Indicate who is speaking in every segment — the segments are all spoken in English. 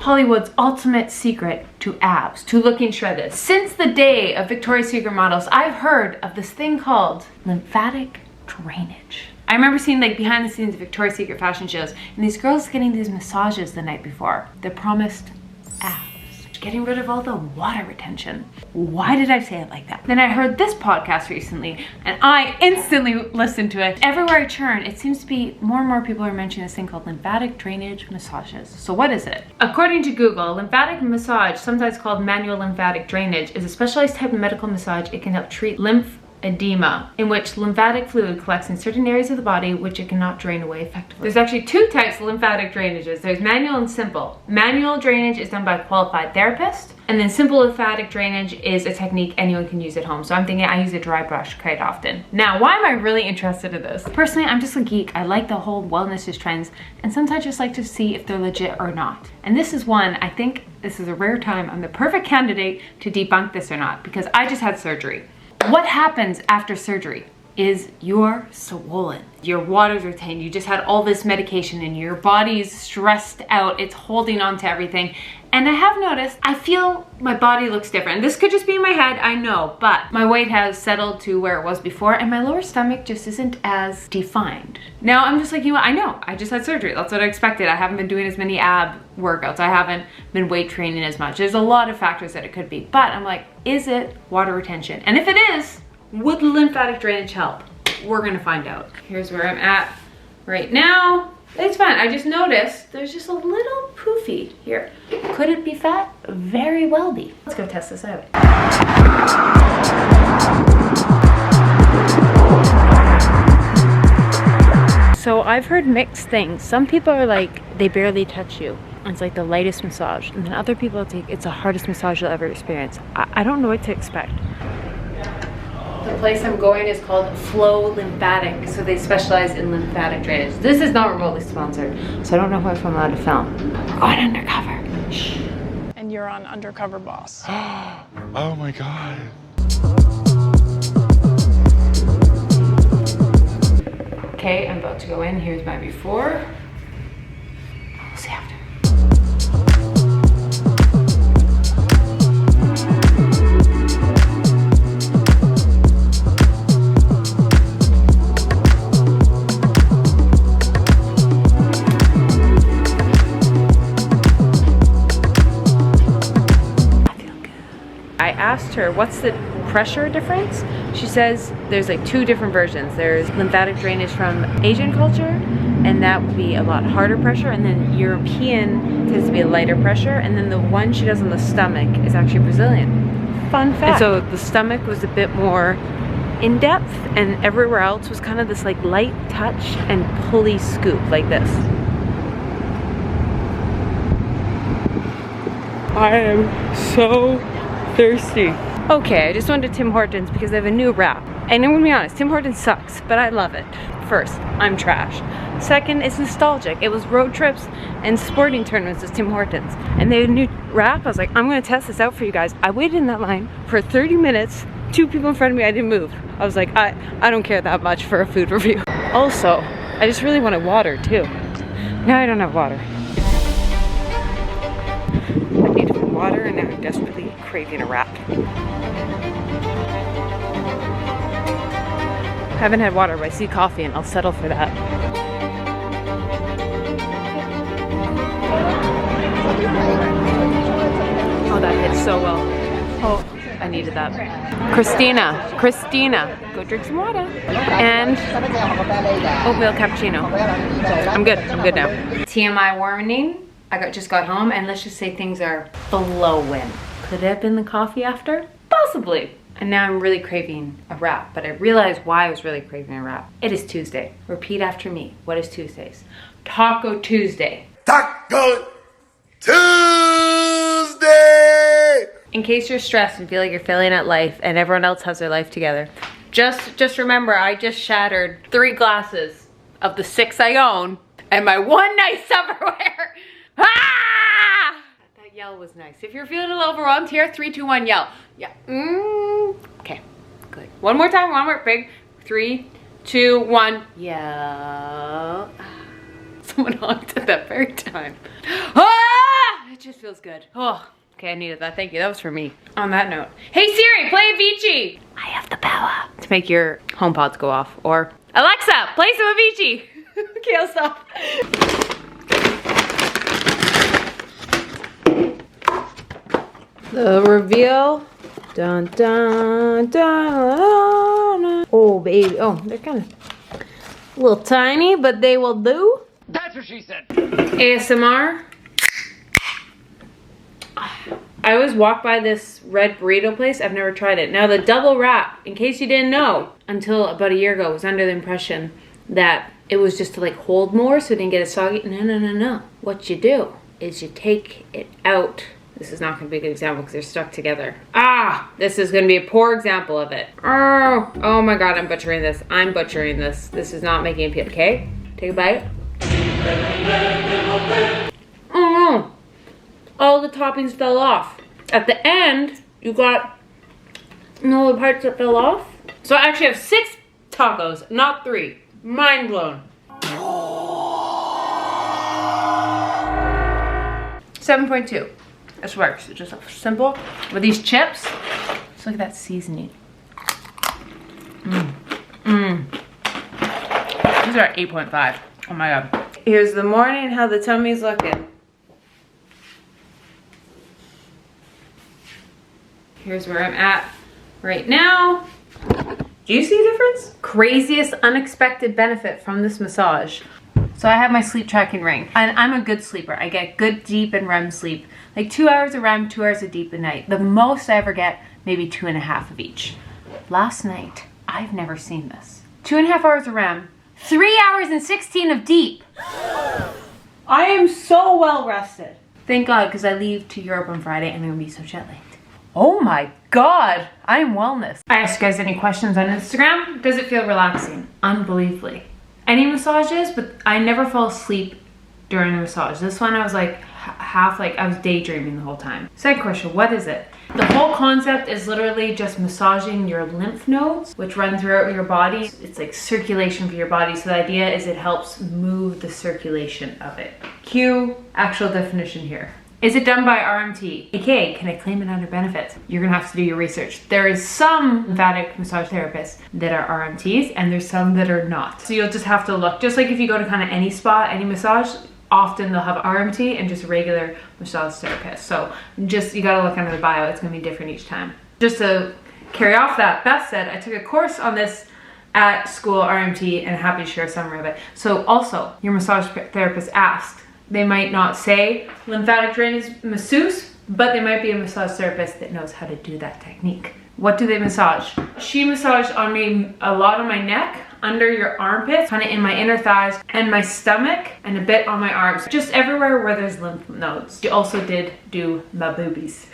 Speaker 1: Hollywood's ultimate secret to abs, to looking shredded. Since the day of Victoria's Secret models, I've heard of this thing called lymphatic drainage. I remember seeing like behind the scenes of Victoria's Secret fashion shows and these girls getting these massages the night before. They're promised abs. Getting rid of all the water retention. Why did I say it like that? Then I heard this podcast recently and I instantly listened to it. Everywhere I turn, it seems to be more and more people are mentioning this thing called lymphatic drainage massages. So what is it? According to Google, lymphatic massage, sometimes called manual lymphatic drainage, is a specialized type of medical massage. It can help treat lymphedema, in which lymphatic fluid collects in certain areas of the body which it cannot drain away effectively. There's actually two types of lymphatic drainages. There's manual and simple. Manual drainage is done by a qualified therapist, and then simple lymphatic drainage is a technique anyone can use at home. So I'm thinking I use a dry brush quite often. Now, why am I really interested in this? Personally, I'm just a geek. I like the whole wellness trends, and sometimes I just like to see if they're legit or not. And this is one, I think this is a rare time. I'm the perfect candidate to debunk this or not, because I just had surgery. What happens after surgery is you're swollen. Your water's retained. You just had all this medication and your body's stressed out. It's holding on to everything. And I have noticed, I feel my body looks different. This could just be in my head, I know, but my weight has settled to where it was before and my lower stomach just isn't as defined. Now I'm just like, you know what, I know, I just had surgery. That's what I expected. I haven't been doing as many ab workouts. I haven't been weight training as much. There's a lot of factors that it could be, but I'm like, is it water retention? And if it is, would lymphatic drainage help? We're gonna find out. Here's where I'm at right now. It's fine. I just noticed there's just a little poofy here. Could it be fat? Very well be. Let's go test this out. So I've heard mixed things. Some people are like, they barely touch you. It's like the lightest massage. And then other people think it's the hardest massage you'll ever experience. I don't know what to expect. The place I'm going is called Flow Lymphatic, so they specialize in lymphatic drainage. This is not remotely sponsored, so I don't know if I'm allowed to film. We're going undercover. Shh.
Speaker 2: And you're on Undercover Boss.
Speaker 3: Oh my God.
Speaker 1: Okay, I'm about to go in. Here's my before. We'll see after. I asked her, what's the pressure difference? She says there's like two different versions. There's lymphatic drainage from Asian culture, and that would be a lot harder pressure, and then European tends to be a lighter pressure, and then the one she does on the stomach is actually Brazilian. Fun fact. And so the stomach was a bit more in depth, and everywhere else was kind of this like light touch and pulley scoop like this. I am so thirsty. Okay, I just went to Tim Hortons because they have a new wrap. And I'm gonna be honest, Tim Hortons sucks, but I love it. First, I'm trash. Second, it's nostalgic. It was road trips and sporting tournaments with Tim Hortons. And they had a new wrap. I was like, I'm gonna test this out for you guys. I waited in that line for 30 minutes. Two people in front of me, I didn't move. I was like, I don't care that much for a food review. Also, I just really wanted water too. Now I don't have water. I need water and now I'm desperately craving a wrap. I haven't had water, but I see coffee and I'll settle for that. Oh, that hits so well. Oh, I needed that. Christina, go drink some water. And oatmeal cappuccino. I'm good now. TMI warning. I just got home and let's just say things are flowing. Could it have been the coffee after? Possibly. And now I'm really craving a wrap, but I realized why I was really craving a wrap. It is Tuesday. Repeat after me. What is Tuesdays? Taco Tuesday.
Speaker 3: Taco Tuesday!
Speaker 1: In case you're stressed and feel like you're failing at life and everyone else has their life together, just remember I just shattered 3 glasses of the 6 I own and my one nice Tupperware. Ah! That yell was nice. If you're feeling a little overwhelmed here, 3, 2, 1, yell. Yeah. Okay. Good. One more time. One more big. 3, 2, 1. Yell. Someone honked at that very time. Ah! it just feels good. Oh, okay, I needed that. Thank you. That was for me. On that note, hey Siri, play Avicii. I have the power to make your HomePods go off. Or Alexa, play some Avicii. Okay, I'll stop. The reveal. Dun dun dun. Oh baby. Oh, they're kind of a little tiny, but they will do.
Speaker 4: That's what she said.
Speaker 1: ASMR. I always walk by this red burrito place. I've never tried it. Now the double wrap, in case you didn't know, until about a year ago, was under the impression that it was just to like hold more so it didn't get as soggy. No, no, no, no. What you do is you take it out. This is not gonna be a good example because they're stuck together. Ah, this is gonna be a poor example of it. Oh my God, I'm butchering this. I'm butchering this. This is not making a peel, okay? Take a bite. Oh no, all the toppings fell off. At the end, you got all the parts that fell off. So I actually have 6 tacos, not 3. Mind blown. 7.2. This works. It's just simple. With these chips, just look at that seasoning. These are 8.5. Oh my God. Here's the morning, how the tummy's looking. Here's where I'm at right now. Do you see a difference? Craziest unexpected benefit from this massage. So I have my sleep tracking ring, and I'm a good sleeper. I get good deep and REM sleep. Like 2 hours of REM, 2 hours of deep at night. The most I ever get, maybe 2.5 of each. Last night, I've never seen this. 2.5 hours of REM, 3 hours and 16 of deep. I am so well rested. Thank God, because I leave to Europe on Friday and I'm gonna be so jet lagged. Oh my God, I am wellness. I asked you guys any questions on Instagram. Does it feel relaxing? Unbelievably. Any massages, but I never fall asleep during a massage. This one I was like half, like I was daydreaming the whole time. Second question, what is it? The whole concept is literally just massaging your lymph nodes, which run throughout your body. It's like circulation for your body. So the idea is it helps move the circulation of it. Cue actual definition here. Is it done by RMT? AKA, can I claim it under benefits? You're gonna have to do your research. There is some lymphatic massage therapists that are RMTs and there's some that are not. So you'll just have to look, just like if you go to kind of any spa, any massage, often they'll have RMT and just a regular massage therapist. So just, you gotta look under the bio, it's gonna be different each time. Just to carry off that, Beth said, I took a course on this at school, RMT, and happy to share a summary of it. So also, your massage therapist asked, they might not say lymphatic drainage masseuse, but they might be a massage therapist that knows how to do that technique. What do they massage? She massaged on me a lot on my neck, under your armpits, kind of in my inner thighs, and my stomach, and a bit on my arms. Just everywhere where there's lymph nodes. She also did do my boobies.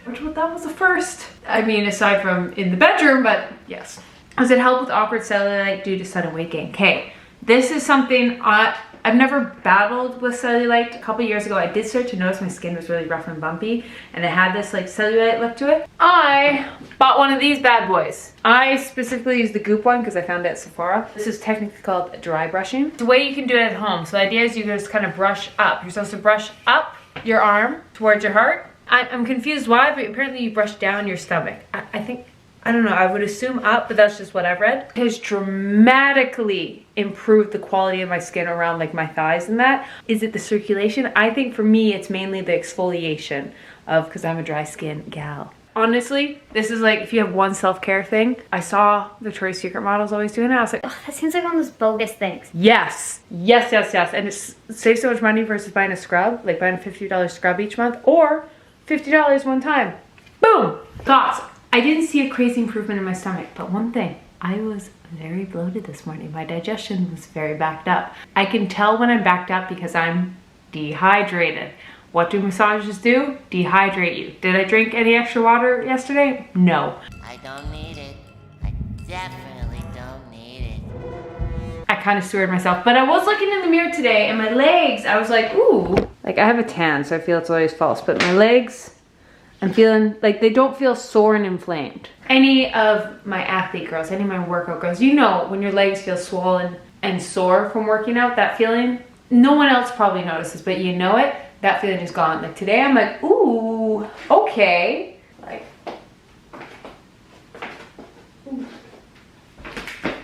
Speaker 1: That was the first. I mean, aside from in the bedroom, but yes. Does it help with awkward cellulite due to sudden weight gain? Okay, this is something I've never battled with cellulite. A couple years ago, I did start to notice my skin was really rough and bumpy, and it had this like cellulite look to it. I bought one of these bad boys. I specifically used the Goop one because I found it at Sephora. This is technically called dry brushing. It's a way you can do it at home. So the idea is you just kind of brush up. You're supposed to brush up your arm towards your heart. I'm confused why, but apparently you brush down your stomach. I don't know, I would assume up, but that's just what I've read. It has dramatically improved the quality of my skin around like my thighs and that. Is it the circulation? I think for me, it's mainly the exfoliation because I'm a dry skin gal. Honestly, this is like, if you have one self-care thing, I saw Victoria's Secret models always doing it. I was like,
Speaker 5: oh, that seems like one of those bogus things.
Speaker 1: Yes, yes, yes, yes. And it saves so much money versus buying a scrub, like buying a $50 scrub each month or $50 one time. Boom, thoughts. I didn't see a crazy improvement in my stomach, but one thing, I was very bloated this morning. My digestion was very backed up. I can tell when I'm backed up because I'm dehydrated. What do massages do? Dehydrate you. Did I drink any extra water yesterday? No.
Speaker 6: I don't need it. I definitely don't need it.
Speaker 1: I kind of stewarded myself, but I was looking in the mirror today and my legs, I was like, ooh. Like I have a tan, so I feel it's always false, but my legs, I'm feeling like they don't feel sore and inflamed. Any of my athlete girls, any of my workout girls, you know when your legs feel swollen and sore from working out, that feeling, no one else probably notices, but you know it. that feeling is gone. Like today I'm like, ooh, okay. Like, ooh.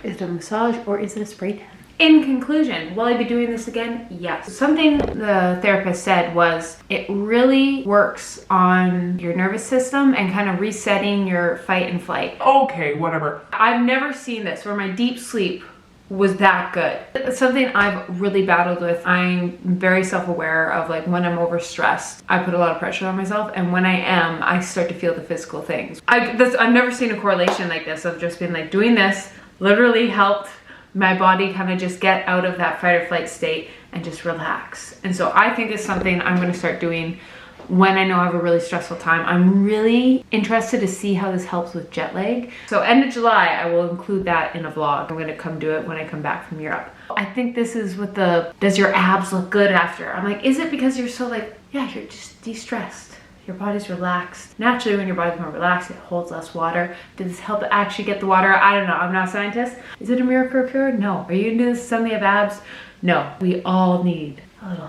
Speaker 1: Is it a massage or is it a spray tan? In conclusion, will I be doing this again? Yes. Something the therapist said was it really works on your nervous system and kind of resetting your fight and flight.
Speaker 3: Okay, whatever.
Speaker 1: I've never seen this where my deep sleep was that good. It's something I've really battled with. I'm very self-aware of like when I'm overstressed, I put a lot of pressure on myself, and when I am, I start to feel the physical things. I've never seen a correlation like this of just being like doing this literally helped my body kind of just get out of that fight or flight state and just relax. And so I think it's something I'm going to start doing when I know I have a really stressful time. I'm really interested to see how this helps with jet lag. So end of July, I will include that in a vlog. I'm going to come do it when I come back from Europe. I think this is with the, does your abs look good after? I'm like, is it because you're so like, yeah, you're just de-stressed. Your body's relaxed. Naturally, when your body's more relaxed, it holds less water. Did this help actually get the water? I don't know. I'm not a scientist. Is it a miracle cure? No. Are you gonna do this suddenly have abs? No. We all need a little.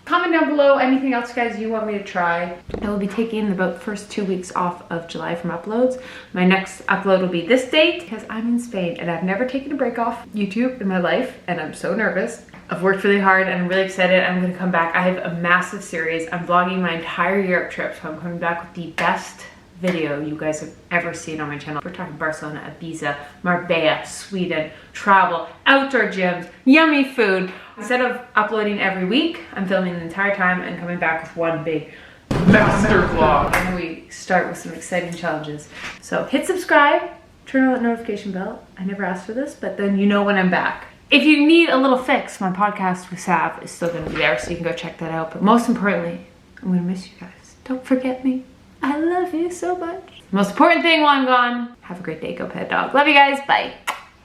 Speaker 1: Comment down below anything else, guys, you want me to try. I will be taking about the first 2 weeks off of July from uploads. My next upload will be this date because I'm in Spain and I've never taken a break off YouTube in my life and I'm so nervous. I've worked really hard and I'm really excited. I'm gonna come back. I have a massive series. I'm vlogging my entire Europe trip, so I'm coming back with the best video you guys have ever seen on my channel. We're talking Barcelona, Ibiza, Marbella, Sweden, travel, outdoor gyms, yummy food. Instead of uploading every week, I'm filming the entire time and coming back with one big master vlog. And we start with some exciting challenges. So hit subscribe, turn on that notification bell. I never asked for this, but then you know when I'm back. If you need a little fix, my podcast with Sav is still gonna be there, so you can go check that out. But most importantly, I'm gonna miss you guys. Don't forget me. I love you so much. Most important thing while I'm gone, have a great day, go pet a dog. Love you guys, bye.